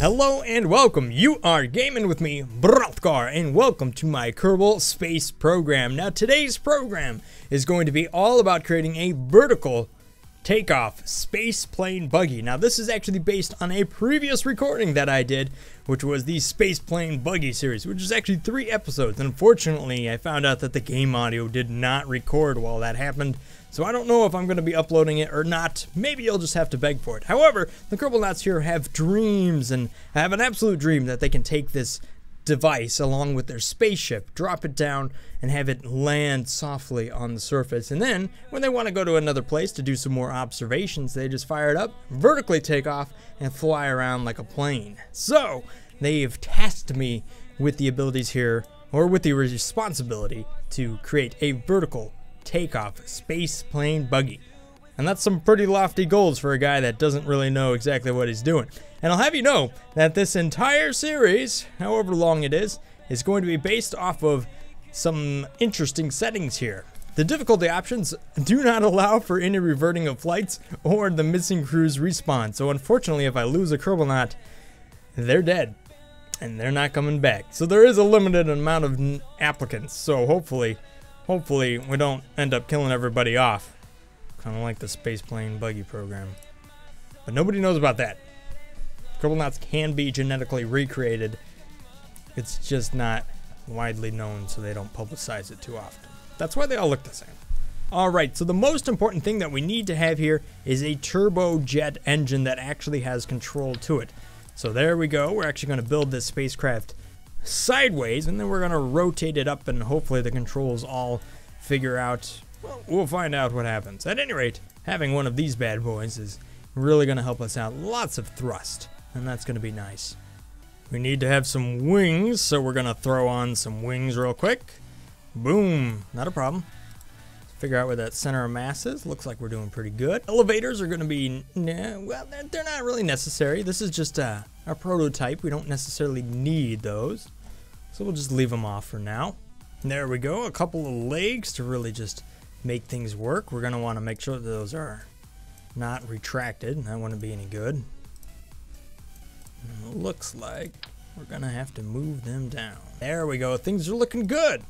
Hello and welcome. You are gaming with me, Brothgar, and welcome to my Kerbal space program. Now today's program is going to be all about creating a vertical takeoff space plane buggy. Now this is actually based on a previous recording that I did, which was the space plane buggy series, which is actually 3 episodes. And unfortunately, I found out that the game audio did not record while that happened. So I don't know if I'm going to be uploading it or not. Maybe you'll just have to beg for it. However, the Kerbal here have dreams, and have an absolute dream that they can take this device along with their spaceship, drop it down, and have it land softly on the surface. And then, when they want to go to another place to do some more observations, they just fire it up, vertically take off, and fly around like a plane. So, they've tasked me with the abilities here, or with the responsibility, to create a vertical takeoff space plane buggy. And that's some pretty lofty goals for a guy that doesn't really know exactly what he's doing. And I'll have you know that this entire series, however long it is going to be based off of some interesting settings here. The difficulty options do not allow for any reverting of flights or the missing crew's respawn. So unfortunately, if I lose a Kerbal, they're dead and they're not coming back. So there is a limited amount of applicants. So hopefully we don't end up killing everybody off. Kind of like the space plane buggy program. But nobody knows about that. Kerbal can be genetically recreated. It's just not widely known, so they don't publicize it too often. That's why they all look the same. Alright, so the most important thing that we need to have here is a turbojet engine that actually has control to it. So there we go. We're actually going to build this spacecraft sideways, and then we're going to rotate it up, and hopefully the controls all figure out. Well, we'll find out what happens. At any rate, having one of these bad boys is really going to help us out. Lots of thrust, and that's going to be nice. We need to have some wings, so we're going to throw on some wings real quick. Boom. Not a problem. Figure out where that center of mass is. Looks like we're doing pretty good. Elevators are going to be, well, they're not really necessary. This is just a prototype. We don't necessarily need those, so we'll just leave them off for now. There we go. A couple of legs to really just make things work. We're going to want to make sure that those are not retracted. That wouldn't be any good. And it looks like we're going to have to move them down. There we go. Things are looking good.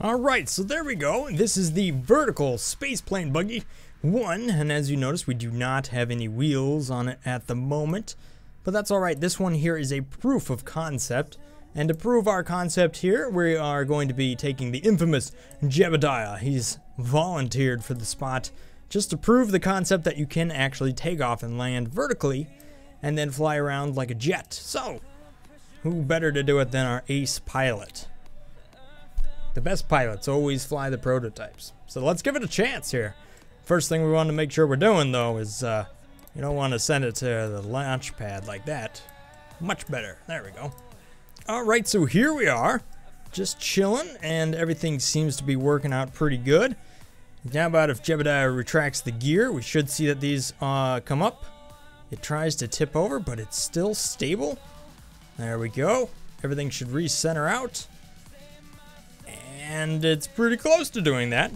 Alright, so there we go. This is the vertical space plane buggy 1, and as you notice, we do not have any wheels on it at the moment. But that's alright. This one here is a proof of concept. And to prove our concept here, we are going to be taking the infamous Jebediah. He's volunteered for the spot just to prove the concept that you can actually take off and land vertically and then fly around like a jet. So, who better to do it than our ace pilot? The best pilots always fly the prototypes. So let's give it a chance here. First thing we want to make sure we're doing, though, is you don't want to send it to the launch pad like that. Much better. There we go. Alright, so here we are, just chilling, and everything seems to be working out pretty good. Now about if Jebediah retracts the gear, we should see that these come up. It tries to tip over, but it's still stable. There we go. Everything should recenter out. And it's pretty close to doing that.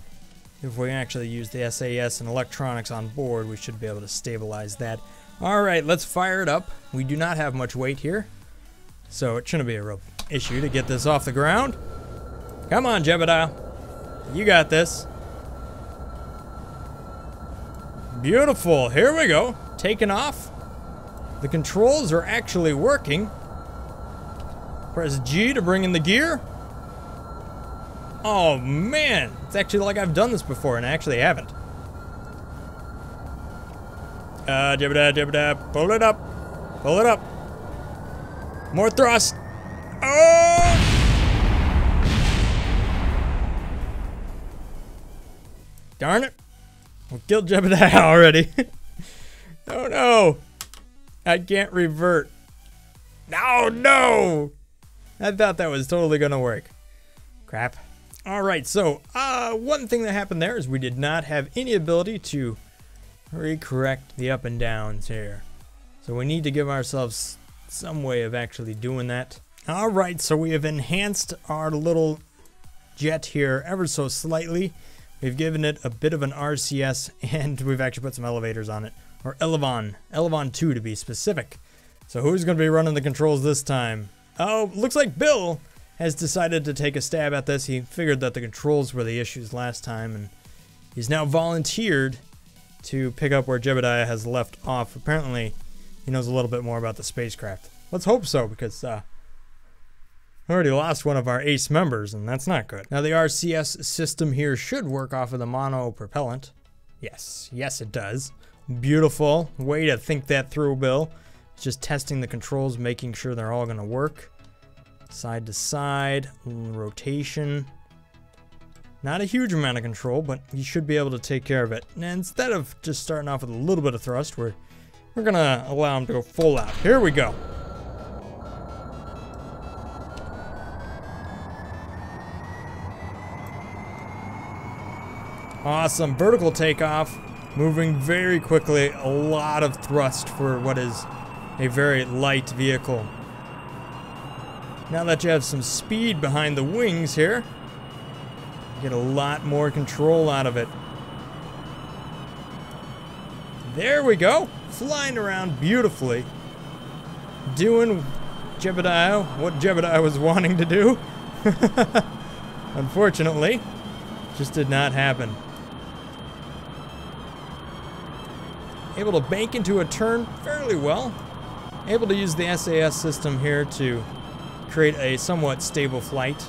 If we actually use the SAS and electronics on board, we should be able to stabilize that. Alright, let's fire it up. We do not have much weight here, so it shouldn't be a real issue to get this off the ground. Come on, Jebediah. You got this. Beautiful. Here we go. Taking off. The controls are actually working. Press G to bring in the gear. Oh, man. It's actually like I've done this before, and I actually haven't. Jebediah. Pull it up. Pull it up. More thrust. Oh! Darn it. We killed Jebediah already. Oh no. I can't revert. Oh no. I thought that was totally gonna work. Crap. Alright, so one thing that happened there is we did not have any ability to recorrect the up and downs here. So we need to give ourselves some way of actually doing that. Alright, so we have enhanced our little jet here ever so slightly. We've given it a bit of an RCS, and we've actually put some elevators on it. Or Elevon 2 to be specific. So who's going to be running the controls this time? Oh, looks like Bill has decided to take a stab at this. He figured that the controls were the issues last time, and he's now volunteered to pick up where Jebediah has left off. Apparently, he knows a little bit more about the spacecraft. Let's hope so, because we already lost one of our ace members, and that's not good. Now, the RCS system here should work off of the mono propellant. Yes, yes it does. Beautiful. Way to think that through, Bill. Just testing the controls, making sure they're all going to work. Side to side, rotation. Not a huge amount of control, but you should be able to take care of it. And instead of just starting off with a little bit of thrust, we're going to allow him to go full out. Here we go. Awesome. Vertical takeoff. Moving very quickly. A lot of thrust for what is a very light vehicle. Now that you have some speed behind the wings here, you get a lot more control out of it. There we go. Flying around beautifully. Doing Jebediah what Jebediah was wanting to do. Unfortunately, just did not happen. Able to bank into a turn fairly well. Able to use the SAS system here to create a somewhat stable flight.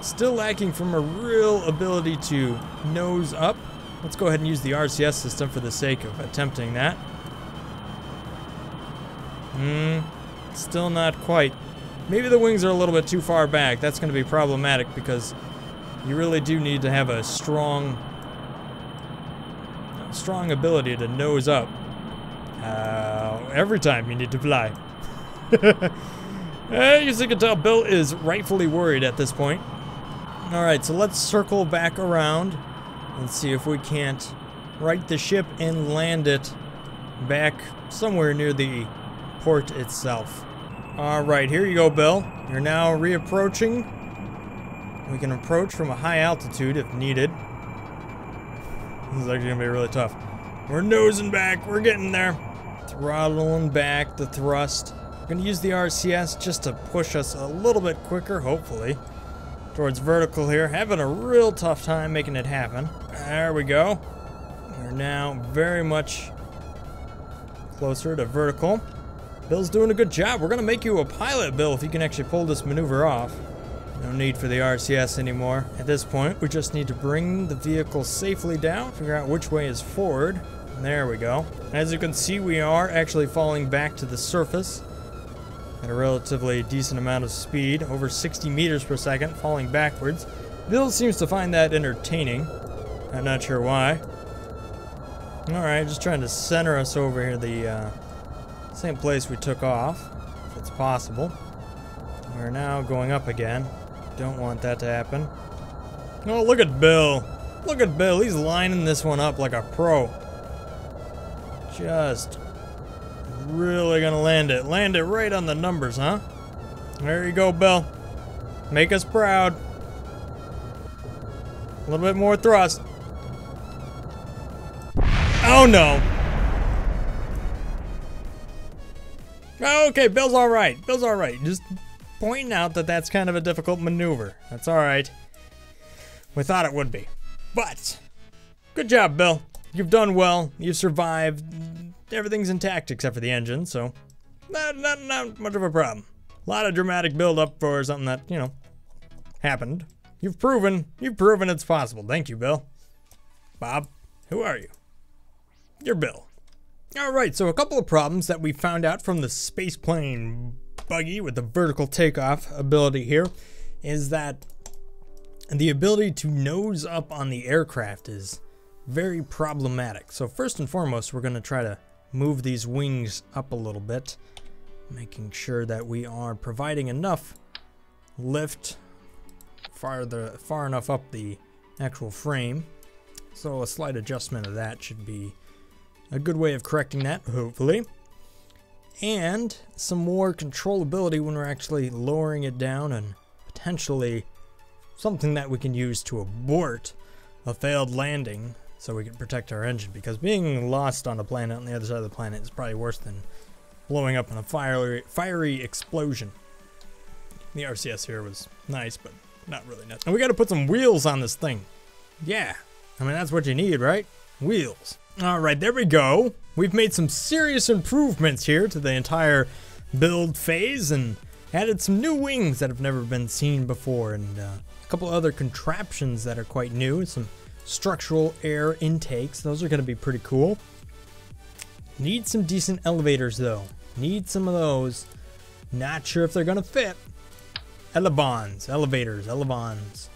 Still lacking from a real ability to nose up. Let's go ahead and use the RCS system for the sake of attempting that. Still not quite. Maybe the wings are a little bit too far back. That's going to be problematic because you really do need to have a strong ability to nose up. Every time you need to fly. As you can tell, Bill is rightfully worried at this point. Alright, so let's circle back around and see if we can't right the ship and land it back somewhere near the port itself. Alright, here you go, Bill. You're now reapproaching. We can approach from a high altitude if needed. This is actually going to be really tough. We're nosing back. We're getting there. Throttling back the thrust. We're going to use the RCS just to push us a little bit quicker, hopefully, towards vertical here. Having a real tough time making it happen. There we go. We're now very much closer to vertical. Bill's doing a good job. We're going to make you a pilot, Bill, if you can actually pull this maneuver off. No need for the RCS anymore. At this point, we just need to bring the vehicle safely down, figure out which way is forward. There we go. As you can see, we are actually falling back to the surface at a relatively decent amount of speed, over 60 meters per second, falling backwards. Bill seems to find that entertaining. I'm not sure why. Alright, just trying to center us over here, the same place we took off, if it's possible. We're now going up again. Don't want that to happen. Oh, look at Bill. Look at Bill. He's lining this one up like a pro. Just really gonna land it. Land it right on the numbers, huh? There you go, Bill. Make us proud. A little bit more thrust. Oh, no. Okay, Bill's all right. Bill's all right. Just pointing out that that's kind of a difficult maneuver. That's all right. We thought it would be. But, good job, Bill. You've done well. You've survived. Everything's intact except for the engine, so not much of a problem. A lot of dramatic build-up for something that, you know, happened. You've proven it's possible. Thank you, Bill. Bob, who are you? You're Bill. Alright, so a couple of problems that we found out from the spaceplane Buggy with the vertical takeoff ability here is that the ability to nose up on the aircraft is very problematic. So first and foremost, we're going to try to move these wings up a little bit, making sure that we are providing enough lift far enough up the actual frame. So a slight adjustment of that should be a good way of correcting that, hopefully. And some more controllability when we're actually lowering it down, and potentially something that we can use to abort a failed landing. so we can protect our engine, because being lost on a planet on the other side of the planet is probably worse than blowing up in a fiery explosion. The RCS here was nice, but not really nuts. And we got to put some wheels on this thing. Yeah, I mean, that's what you need, right? Wheels. All right, there we go. We've made some serious improvements here to the entire build phase and added some new wings that have never been seen before, and a couple other contraptions that are quite new, some structural air intakes. Those are going to be pretty cool. Need some decent elevators though. Need some of those. Not sure if they're going to fit. Elevators, elevons.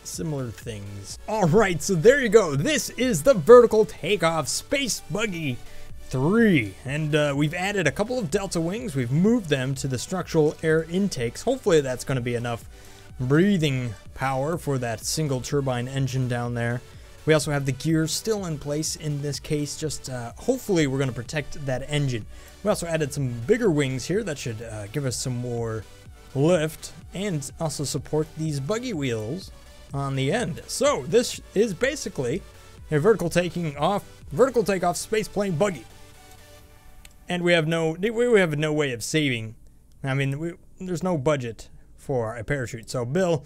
Similar things. Alright, so there you go. This is the vertical takeoff Space Buggy 3. And we've added a couple of delta wings. We've moved them to the structural air intakes. Hopefully that's going to be enough breathing power for that single turbine engine down there. We also have the gears still in place in this case. Just hopefully we're going to protect that engine. We also added some bigger wings here that should give us some more lift and also support these buggy wheels on the end. So this is basically a vertical takeoff space plane buggy. And we have no way of saving. I mean, there's no budget for a parachute. So Bill,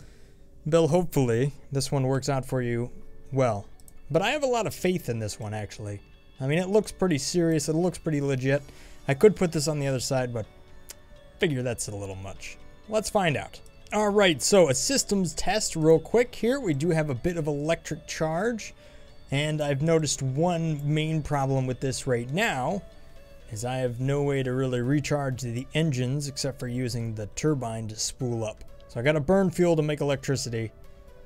hopefully this one works out for you well. But I have a lot of faith in this one, actually. I mean, it looks pretty serious. It looks pretty legit. I could put this on the other side, but figure that's a little much. Let's find out. All right, so a systems test real quick here. We do have a bit of electric charge, and I've noticed one main problem with this right now is I have no way to really recharge the engines except for using the turbine to spool up. So I gotta burn fuel to make electricity,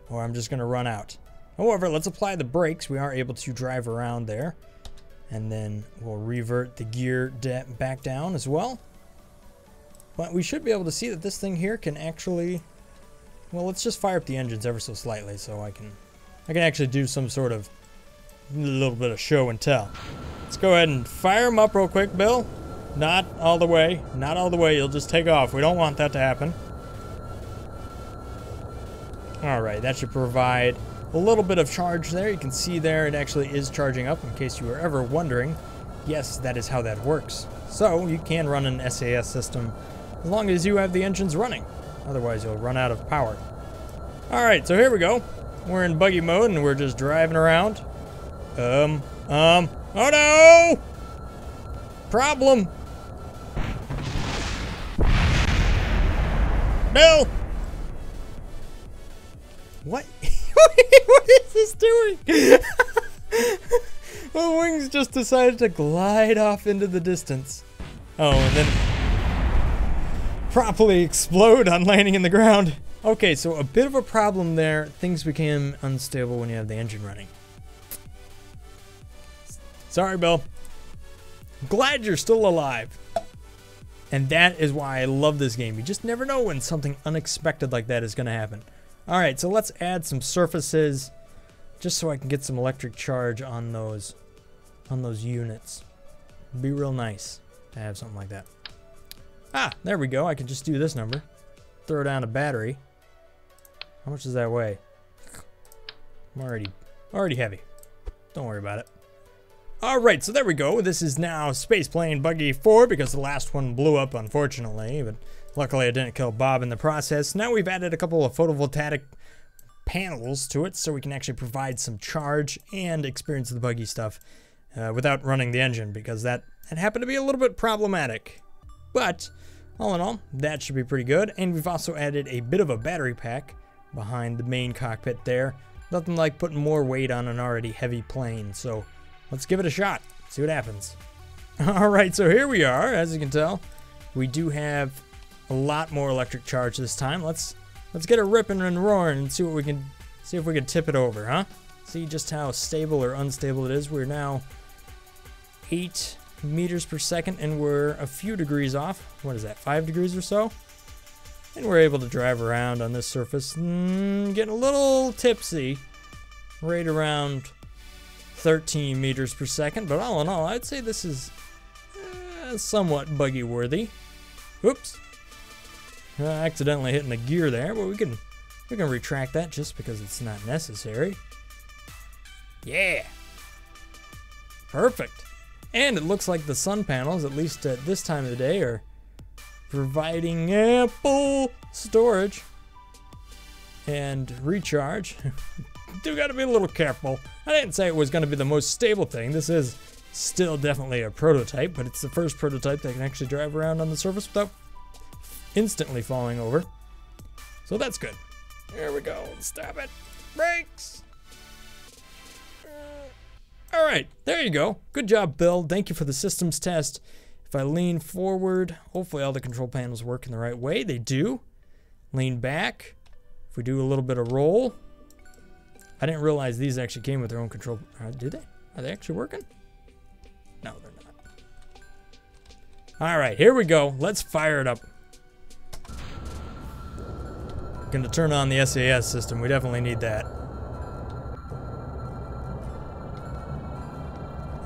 or I'm just gonna run out. However, let's apply the brakes. We are able to drive around there, and then we'll revert the gear back down as well. But we should be able to see that this thing here can actually, well, let's just fire up the engines ever so slightly so I can actually do some sort of little bit of show and tell. Let's go ahead and fire them up real quick, Bill. Not all the way, you'll just take off. We don't want that to happen. All right, that should provide a little bit of charge there. You can see there it actually is charging up, in case you were ever wondering. Yes, that is how that works. So you can run an SAS system as long as you have the engines running. Otherwise, you'll run out of power. All right, so here we go. We're in buggy mode and we're just driving around. Oh no! Problem! Bill! What? What is this doing? The wings just decided to glide off into the distance. Oh, and then promptly explode on landing in the ground. Okay, so a bit of a problem there. Things became unstable when you have the engine running. Sorry, Bill. Glad you're still alive. And that is why I love this game. You just never know when something unexpected like that is going to happen. All right, so let's add some surfaces just so I can get some electric charge on those units. It'd be real nice to have something like that. Ah, there we go. I can just do this number. Throw down a battery. How much does that weigh? I'm already heavy. Don't worry about it. Alright, so there we go. This is now Space Plane Buggy 4 because the last one blew up, unfortunately. But luckily I didn't kill Bob in the process. Now we've added a couple of photovoltaic panels to it so we can actually provide some charge and experience the buggy stuff without running the engine, because that happened to be a little bit problematic. But all in all, that should be pretty good. And we've also added a bit of a battery pack behind the main cockpit there. Nothing like putting more weight on an already heavy plane. So let's give it a shot, see what happens. Alright, so here we are. As you can tell, we do have a lot more electric charge this time. Let's get it ripping and roaring and see if we can tip it over, huh? See just how stable or unstable it is. We're now 8 meters per second and we're a few degrees off. What is that, 5 degrees or so? And we're able to drive around on this surface, getting a little tipsy, right around 13 meters per second. But all in all, I'd say this is somewhat buggy worthy. Oops. Accidentally hitting the gear there, but we can retract that just because it's not necessary. Yeah. Perfect. And it looks like the sun panels, at least at this time of the day, are providing ample storage and recharge. Do gotta be a little careful. I didn't say it was gonna be the most stable thing. This is still definitely a prototype, but it's the first prototype that can actually drive around on the surface without instantly falling over. So that's good. There we go. Stop it. Brakes. All right, there you go. Good job, Bill. Thank you for the systems test. If I lean forward, hopefully all the control panels work in the right way. They do. Lean back. If we do a little bit of roll. I didn't realize these actually came with their own control. Did they? Are they actually working? No, they're not. All right, here we go. Let's fire it up. Going to turn on the SAS system. We definitely need that.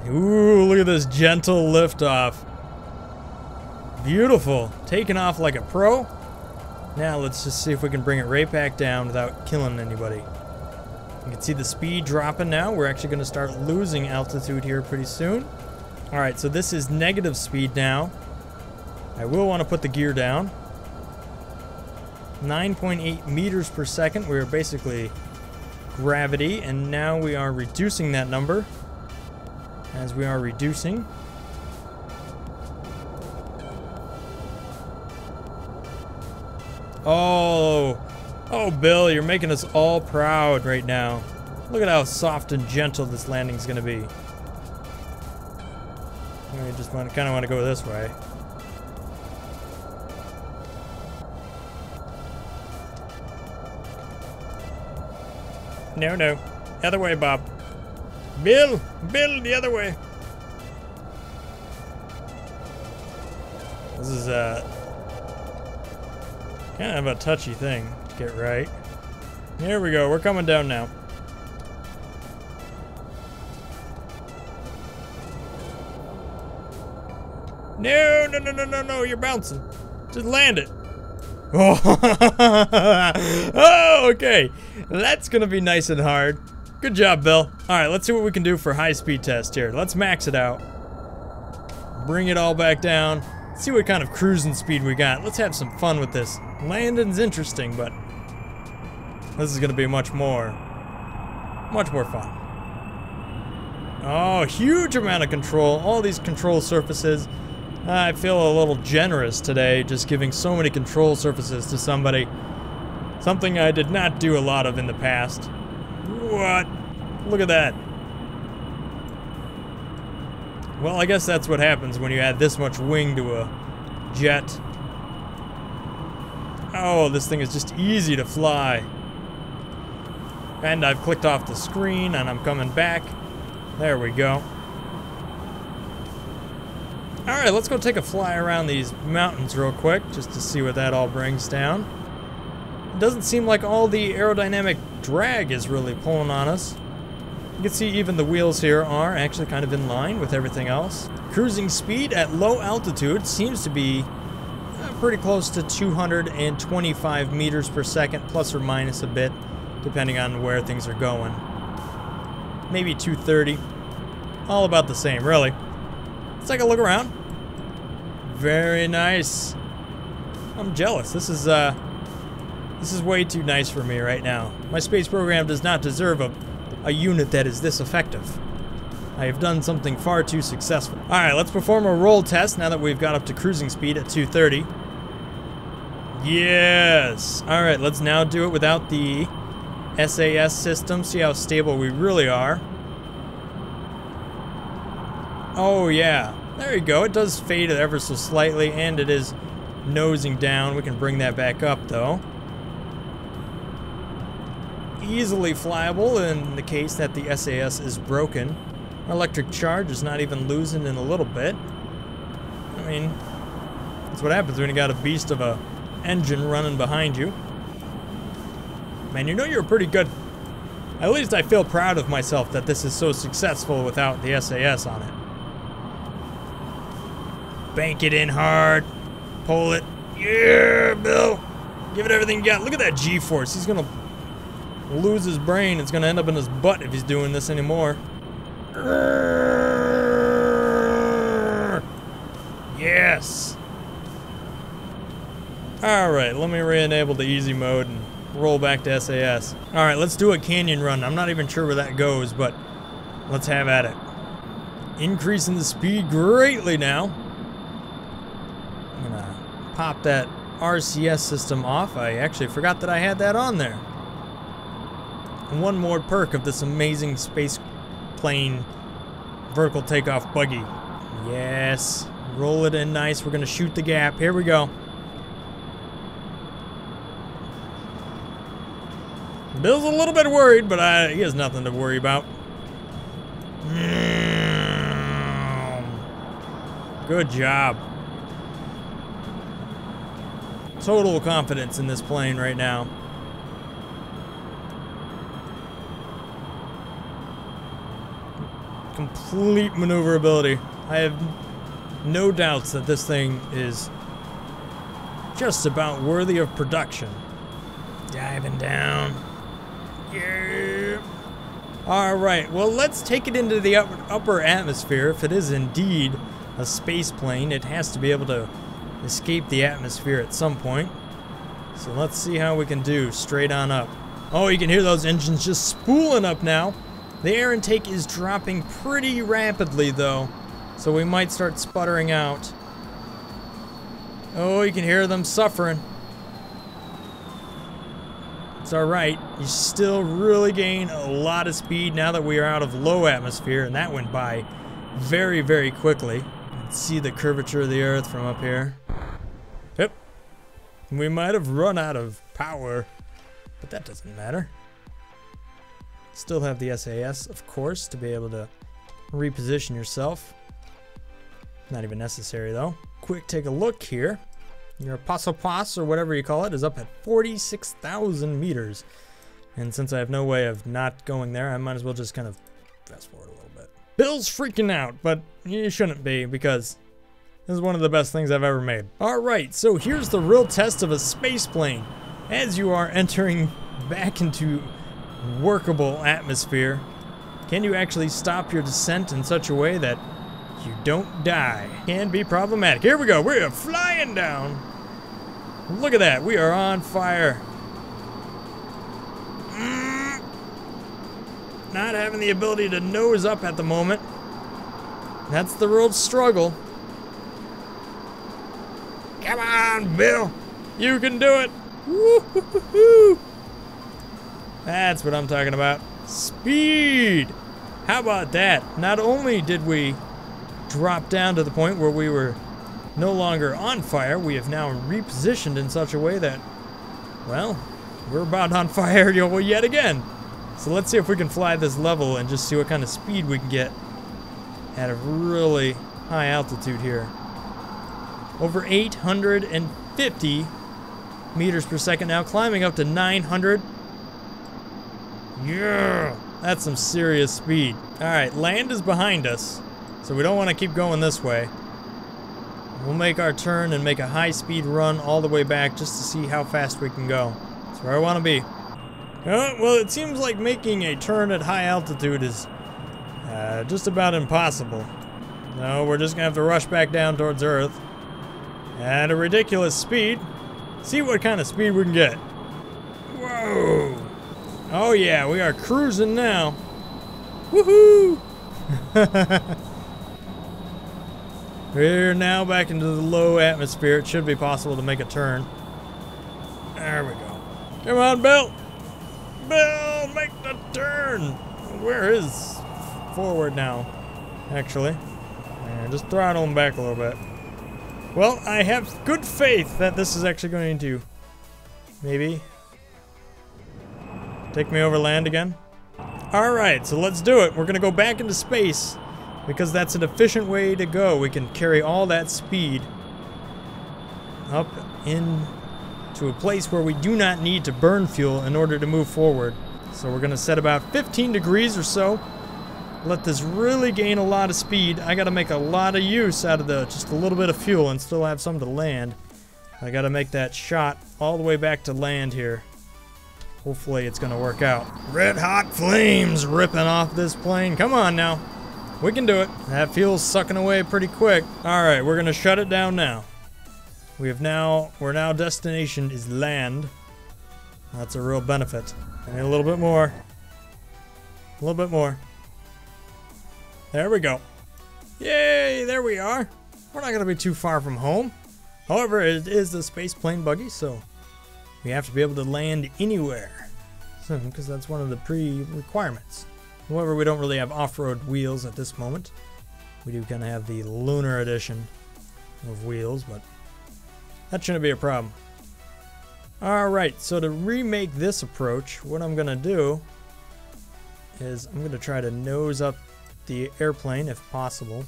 Ooh, look at this gentle liftoff. Beautiful. Taking off like a pro. Now let's just see if we can bring it right back down without killing anybody. You can see the speed dropping now. We're actually going to start losing altitude here pretty soon. Alright, so this is negative speed now. I will want to put the gear down. 9.8 meters per second. We're basically gravity, and now we are reducing that number. As we are reducing. Oh, Bill, you're making us all proud right now. Look at how soft and gentle this landing's gonna be. I just kind of want to go this way. No, other way, Bob. Bill, the other way. This is kind of a touchy thing to get right. Here we go, we're coming down now. No, you're bouncing. Just land it. Oh, okay. That's gonna be nice and hard. Good job, Bill. Alright, let's see what we can do for high-speed test here. Let's max it out. Bring it all back down. See what kind of cruising speed we got. Let's have some fun with this. Landing's interesting, but this is gonna be much more fun. Oh, huge amount of control. All these control surfaces. I feel a little generous today, just giving so many control surfaces to somebody. Something I did not do a lot of in the past. What? Look at that. Well, I guess that's what happens when you add this much wing to a jet. Oh, this thing is just easy to fly. And I've clicked off the screen and I'm coming back. There we go. Alright, let's go take a fly around these mountains real quick, just to see what that all brings down. It doesn't seem like all the aerodynamic drag is really pulling on us. You can see even the wheels here are actually kind of in line with everything else. Cruising speed at low altitude seems to be pretty close to 225 meters per second, plus or minus a bit, depending on where things are going. Maybe 230. All about the same, really. Let's take a look around. Very nice. I'm jealous. This is way too nice for me right now. My space program does not deserve a unit that is this effective. I have done something far too successful. Alright, let's perform a roll test now that we've got up to cruising speed at 230. Yes! Alright, let's now do it without the SAS system. See how stable we really are. Oh yeah, there you go. It does fade ever so slightly, and it is nosing down. We can bring that back up though. Easily flyable in the case that the SAS is broken. Our electric charge is not even losing in a little bit. I mean, that's what happens when you got a beast of a engine running behind you. Man, you know you're pretty good. At least I feel proud of myself that this is so successful without the SAS on it. Bank it in hard. Pull it. Yeah, Bill. Give it everything you got. Look at that G-force. He's gonna lose his brain. It's gonna end up in his butt if he's doing this anymore. Yes! Alright, let me re-enable the easy mode and roll back to SAS. Alright, let's do a canyon run. I'm not even sure where that goes, but let's have at it. Increasing the speed greatly now. I'm gonna pop that RCS system off. I actually forgot that I had that on there. And one more perk of this amazing space plane vertical takeoff buggy. Yes. Roll it in nice. We're gonna shoot the gap. Here we go. Bill's a little bit worried, but he has nothing to worry about. Good job. Total confidence in this plane right now. Complete maneuverability. I have no doubts that this thing is just about worthy of production. Diving down. Yeah. Alright, well, let's take it into the upper atmosphere. If it is indeed a space plane, it has to be able to escape the atmosphere at some point. So let's see how we can do straight on up. Oh, you can hear those engines just spooling up now. The air intake is dropping pretty rapidly though, so we might start sputtering out. Oh, you can hear them suffering. It's alright, you still really gain a lot of speed now that we are out of low atmosphere, and that went by very, very quickly. Let's see the curvature of the Earth from up here. Yep. We might have run out of power, but that doesn't matter. Still have the SAS, of course, to be able to reposition yourself. Not even necessary, though. Quick take a look here. Your Paso Pas, or whatever you call it, is up at 46,000 meters. And since I have no way of not going there, I might as well just kind of fast forward a little bit. Bill's freaking out, but you shouldn't be, because this is one of the best things I've ever made. Alright, so here's the real test of a space plane. As you are entering back into workable atmosphere, can you actually stop your descent in such a way that you don't die? Can be problematic. Here we go, we're flying down. Look at that, we are on fire. Not having the ability to nose up at the moment. That's the real struggle. Come on, Bill. You can do it. Woo-hoo-hoo-hoo. That's what I'm talking about. Speed. How about that? Not only did we drop down to the point where we were no longer on fire, we have now repositioned in such a way that, well, we're about on fire yet again. So let's see if we can fly this level and just see what kind of speed we can get at a really high altitude here. Over 850 meters per second now, climbing up to 900. Yeah, that's some serious speed. Alright, land is behind us, so we don't want to keep going this way. We'll make our turn and make a high-speed run all the way back just to see how fast we can go. That's where I want to be. Well, it seems like making a turn at high altitude is just about impossible. No, we're just going to have to rush back down towards Earth at a ridiculous speed. See what kind of speed we can get. Whoa! Oh yeah, we are cruising now. Woohoo! We're now back into the low atmosphere. It should be possible to make a turn. There we go. Come on, Bill! Bill, make the turn! Where is forward now, actually? And just throttle him back a little bit. Well, I have good faith that this is actually going to maybe take me over land again. Alright, so let's do it. We're going to go back into space because that's an efficient way to go. We can carry all that speed up into a place where we do not need to burn fuel in order to move forward. So we're going to set about 15 degrees or so. Let this really gain a lot of speed. I got to make a lot of use out of just a little bit of fuel and still have some to land. I got to make that shot all the way back to land here. hopefully it's gonna work out. Red hot flames ripping off this plane. Come on now. We can do it. That fuel's sucking away pretty quick. Alright, we're gonna shut it down now. We're now destination is land. That's a real benefit. I need a little bit more. A little bit more. There we go. Yay, there we are. We're not gonna be too far from home. However, it is a space plane buggy, so we have to be able to land anywhere. So, because that's one of the pre-requirements. However, we don't really have off-road wheels at this moment. We do kind of have the lunar edition of wheels, but that shouldn't be a problem. Alright, so to remake this approach, what I'm going to do is I'm going to try to nose up the airplane, if possible,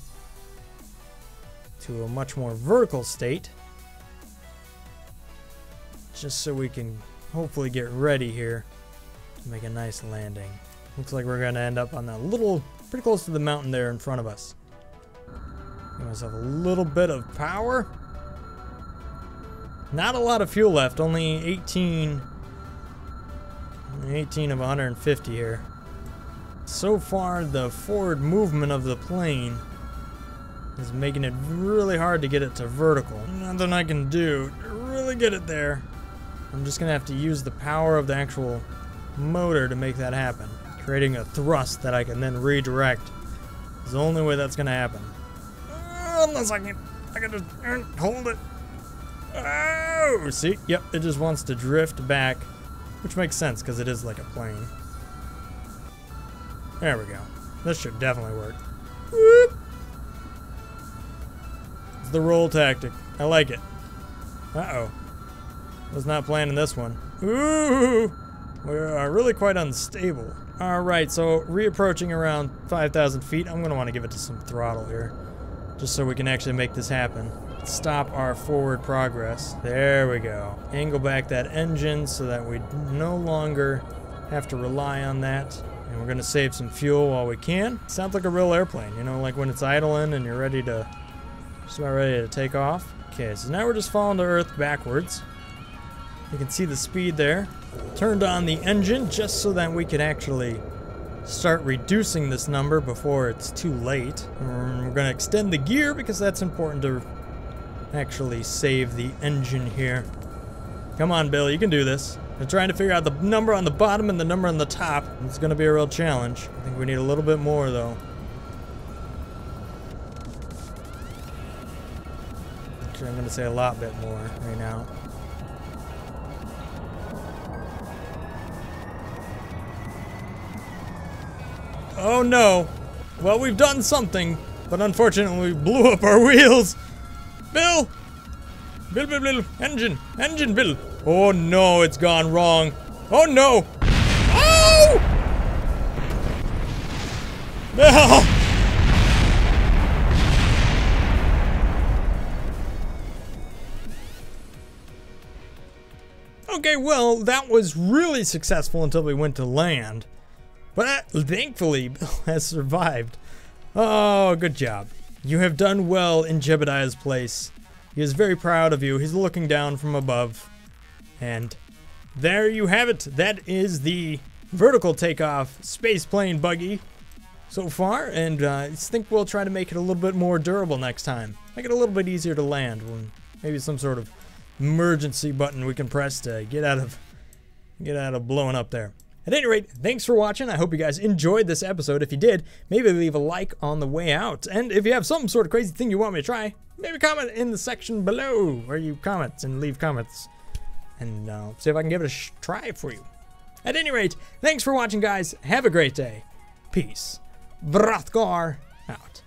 to a much more vertical state. Just so we can hopefully get ready here to make a nice landing. Looks like we're going to end up on that pretty close to the mountain there in front of us. Give myself a little bit of power. Not a lot of fuel left, only 18 of 150 here. So far, the forward movement of the plane is making it really hard to get it to vertical. Nothing I can do to really get it there. I'm just going to have to use the power of the actual motor to make that happen. Creating a thrust that I can then redirect is the only way that's going to happen. Unless I can just hold it. Oh, see? Yep, it just wants to drift back, which makes sense because it is like a plane. There we go. This should definitely work. Whoop. It's the roll tactic. I like it. Uh-oh. Was not planning this one. Ooh! We're really quite unstable. Alright, so reapproaching around 5,000 feet. I'm going to want to give it to some throttle here, just so we can actually make this happen. Stop our forward progress. There we go. Angle back that engine so that we no longer have to rely on that. And we're going to save some fuel while we can. Sounds like a real airplane, you know, like when it's idling and you're ready to, just about ready to take off. Okay, so now we're just falling to Earth backwards. You can see the speed there. Turned on the engine just so that we could actually start reducing this number before it's too late. We're going to extend the gear because that's important to actually save the engine here. Come on, Bill, you can do this. I'm trying to figure out the number on the bottom and the number on the top. It's going to be a real challenge. I think we need a little bit more, though. Actually, I'm going to say a lot bit more right now. Oh no! Well, we've done something, but unfortunately we blew up our wheels! Bill! Bill! Engine! Bill! Oh no, it's gone wrong. Oh no! Oh! Bill! Okay, well, that was really successful until we went to land. But thankfully, Bill has survived. Oh, good job. You have done well in Jebediah's place. He is very proud of you. He's looking down from above. And there you have it. That is the vertical takeoff space plane buggy so far. And I think we'll try to make it a little bit more durable next time. Make it a little bit easier to land. Maybe some sort of emergency button we can press to get out of blowing up there. At any rate, thanks for watching. I hope you guys enjoyed this episode. If you did, maybe leave a like on the way out. And if you have some sort of crazy thing you want me to try, maybe comment in the section below where you comment and leave comments. And see if I can give it a try for you. At any rate, thanks for watching, guys. Have a great day. Peace. Brothgar out.